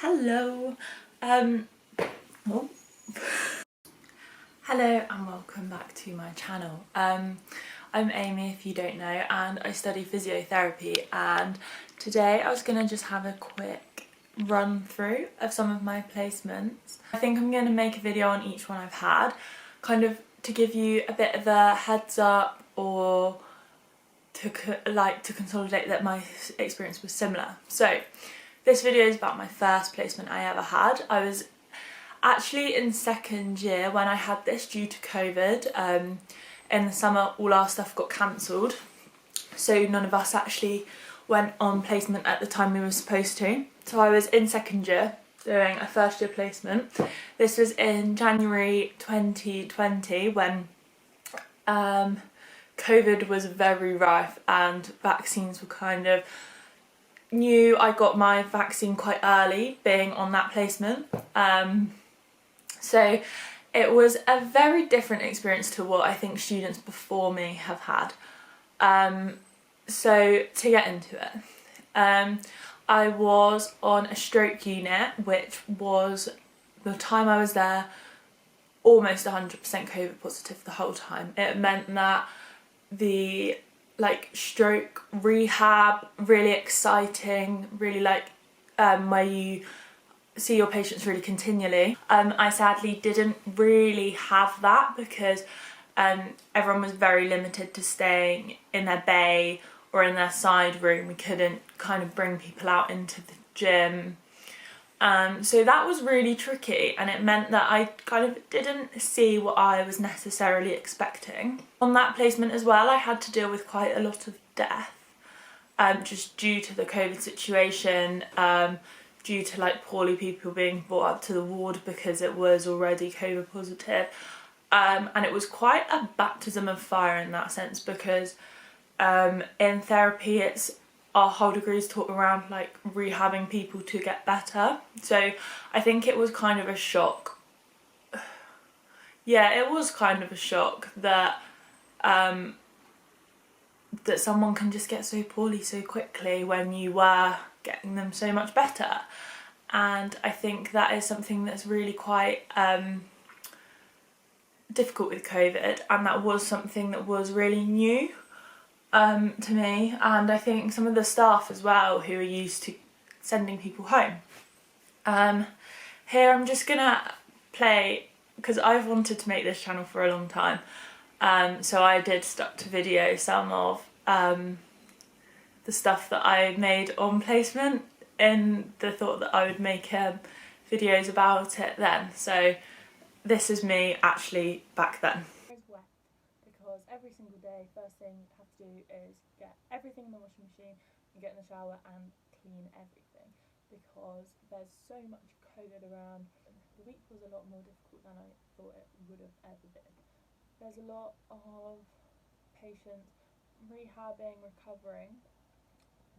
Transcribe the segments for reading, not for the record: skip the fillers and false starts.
Hello. Oh. Hello and welcome back to my channel. I'm Amy, if you don't know, and I study physiotherapy, and today I was going to just have a quick run through of some of my placements. I think I'm going to make a video on each one I've had, kind of to give you a bit of a heads up, or to consolidate that my experience was similar. So this video is about my first placement I ever had. I was actually in second year when I had this due to COVID. In the summer all our stuff got cancelled, so none of us actually went on placement at the time we were supposed to. So I was in second year doing a first year placement. This was in January 2020 when COVID was very rife and vaccines were kind of new. I got my vaccine quite early being on that placement. So it was a very different experience to what I think students before me have had. So to get into it, I was on a stroke unit, which was, the time I was there, almost 100% COVID positive the whole time. It meant that the stroke rehab, really exciting, really where you see your patients really continually. I sadly didn't really have that because everyone was very limited to staying in their bay or in their side room. We couldn't kind of bring people out into the gym. So that was really tricky, and it meant that I kind of didn't see what I was necessarily expecting. On that placement as well, I had to deal with quite a lot of death, just due to the COVID situation, due to poorly people being brought up to the ward because it was already COVID positive. And it was quite a baptism of fire in that sense, because in therapy our whole degree is taught around rehabbing people to get better. So I think it was kind of a shock. Yeah, it was kind of a shock that that someone can just get so poorly so quickly when you were getting them so much better. And I think that is something that's really quite difficult with COVID, and that was something that was really new to me, and I think some of the staff as well who are used to sending people home. Here I'm just gonna play, because I've wanted to make this channel for a long time, so I did stuck to video some of the stuff that I made on placement, in the thought that I would make videos about it then. So this is me actually back then. Because every single day, first thing you have to do is get everything in the washing machine and get in the shower and clean everything, because there's so much COVID around. The week was a lot more difficult than I thought it would have ever been. There's a lot of patients rehabbing, recovering,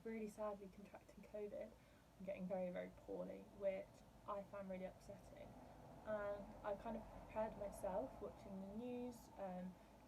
really sadly contracting COVID and getting very, very poorly, which I found really upsetting. And I kind of prepared myself watching the news.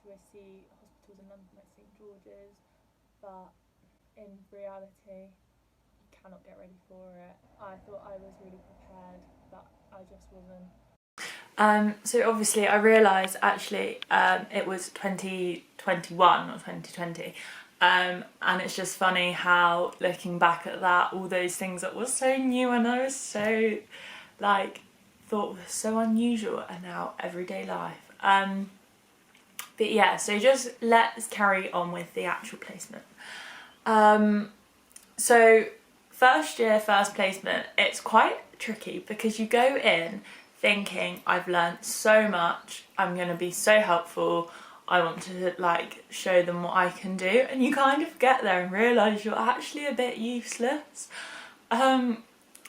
I see hospitals in London like St George's, but in reality you cannot get ready for it. I thought I was really prepared, but I just wasn't. So obviously I realised actually it was 2021 or 2020, and it's just funny how, looking back at that, all those things that were so new and I was so thought was so unusual are now everyday life. But yeah, so just let's carry on with the actual placement. So first year, first placement, it's quite tricky because you go in thinking, I've learnt so much, I'm going to be so helpful, I want to show them what I can do, and you kind of get there and realise you're actually a bit useless. In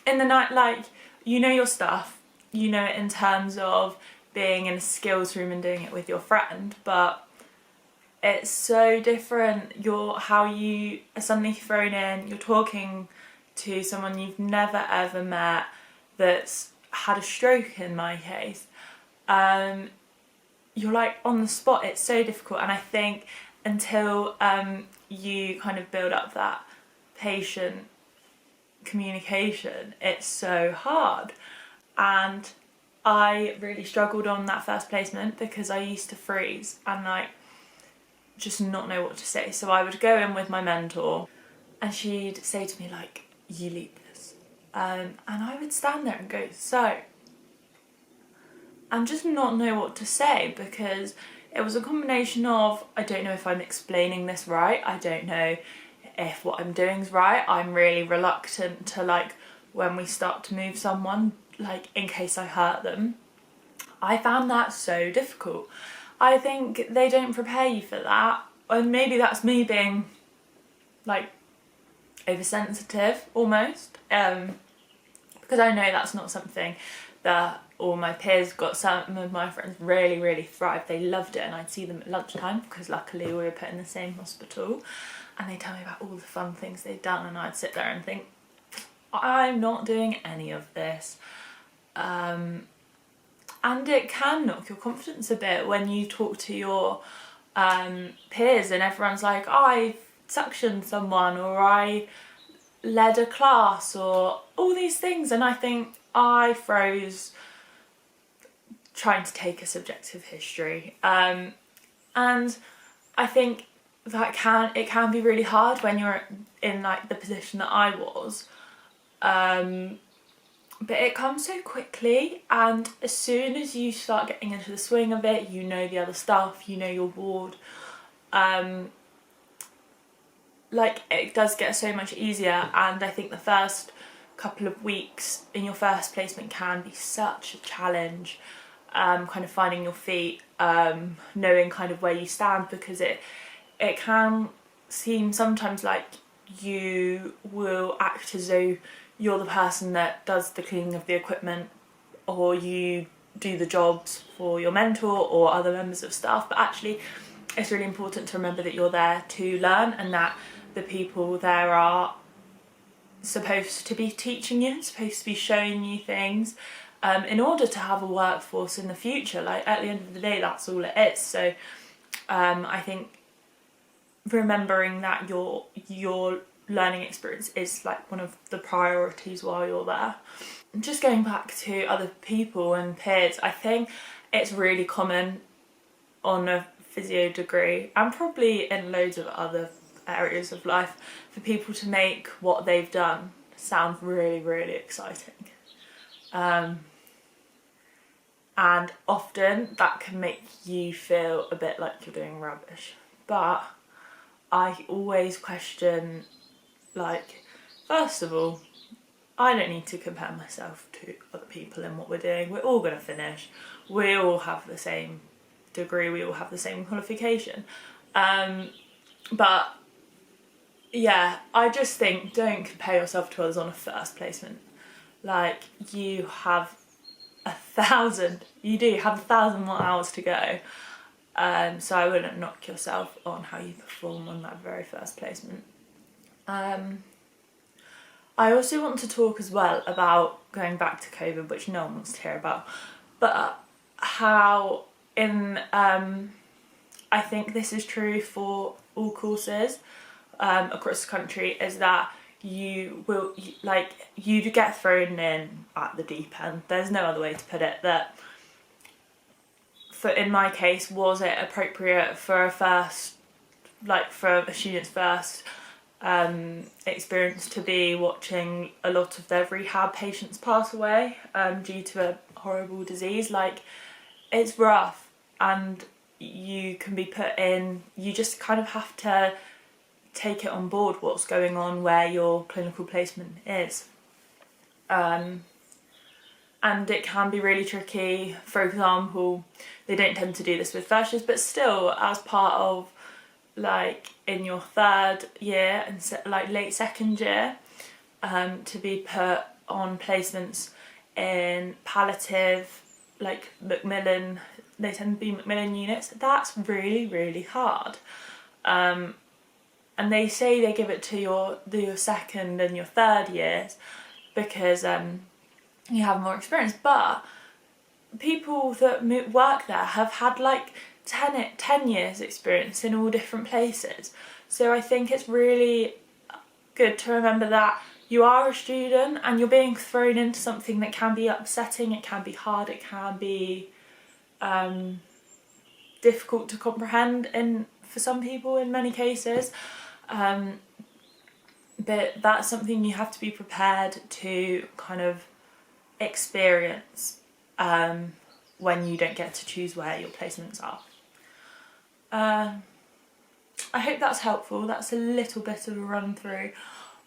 the night, you know your stuff, you know it in terms of being in a skills room and doing it with your friend, but it's so different. How you are suddenly thrown in, you're talking to someone you've never ever met that's had a stroke in my case. You're on the spot, it's so difficult, and I think until you kind of build up that patient communication, it's so hard. And I really struggled on that first placement because I used to freeze and like just not know what to say. So I would go in with my mentor and she'd say to me like, you lead this. And I would stand there and go, so, and just not know what to say, because it was a combination of, I don't know if I'm explaining this right, I don't know if what I'm doing's right, I'm really reluctant to, like, when we start to move someone, like, in case I hurt them. I found that so difficult. I think they don't prepare you for that, and maybe that's me being, like, oversensitive almost, because I know that's not something that all my peers got. Some of my friends really thrived, they loved it, and I'd see them at lunchtime because luckily we were put in the same hospital, and they tell me about all the fun things they'd done, and I'd sit there and think, I'm not doing any of this. And it can knock your confidence a bit when you talk to your peers and everyone's like, I suctioned someone, or I led a class, or all these things, and I think I froze trying to take a subjective history, and I think that it can be really hard when you're in like the position that I was, but it comes so quickly, and as soon as you start getting into the swing of it, you know the other stuff, you know your ward, like it does get so much easier. And I think the first couple of weeks in your first placement can be such a challenge, kind of finding your feet, knowing kind of where you stand, because it can seem sometimes like you will act as though you're the person that does the cleaning of the equipment, or you do the jobs for your mentor or other members of staff, but actually it's really important to remember that you're there to learn, and that the people there are supposed to be teaching you, supposed to be showing you things, in order to have a workforce in the future. Like at the end of the day, that's all it is. So I think remembering that your learning experience is like one of the priorities while you're there. Just going back to other people and peers, I think it's really common on a physio degree, and probably in loads of other areas of life, for people to make what they've done sound really exciting, and often that can make you feel a bit like you're doing rubbish. But I always question, like, first of all, I don't need to compare myself to other people in what we're doing. We're all going to finish, we all have the same degree, we all have the same qualification, but yeah, I just think don't compare yourself to others on a first placement. Like, you have 1,000 more hours to go, so I wouldn't knock yourself on how you perform on that very first placement. I also want to talk as well about going back to COVID, which no one wants to hear about, but how I think this is true for all courses across the country, is that you get thrown in at the deep end. There's no other way to put it. That, in my case, was it appropriate for a student's first experience to be watching a lot of their rehab patients pass away due to a horrible disease? Like, it's rough, and you can be put in, you just kind of have to take it on board what's going on where your clinical placement is. And it can be really tricky. For example, they don't tend to do this with first years, but still, as part of, like, in your third year and late second year, to be put on placements in palliative, like Macmillan, they tend to be Macmillan units. That's really hard. And they say they give it to your second and your third years because you have more experience, but people that work there have had like 10 years experience in all different places. So I think it's really good to remember that you are a student and you're being thrown into something that can be upsetting, it can be hard, it can be difficult to comprehend for some people in many cases, but that's something you have to be prepared to kind of experience when you don't get to choose where your placements are. I hope that's helpful. That's a little bit of a run through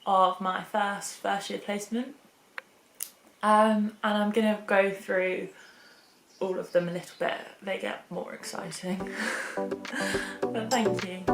of my first year placement, and I'm gonna go through all of them a little bit. They get more exciting. But thank you.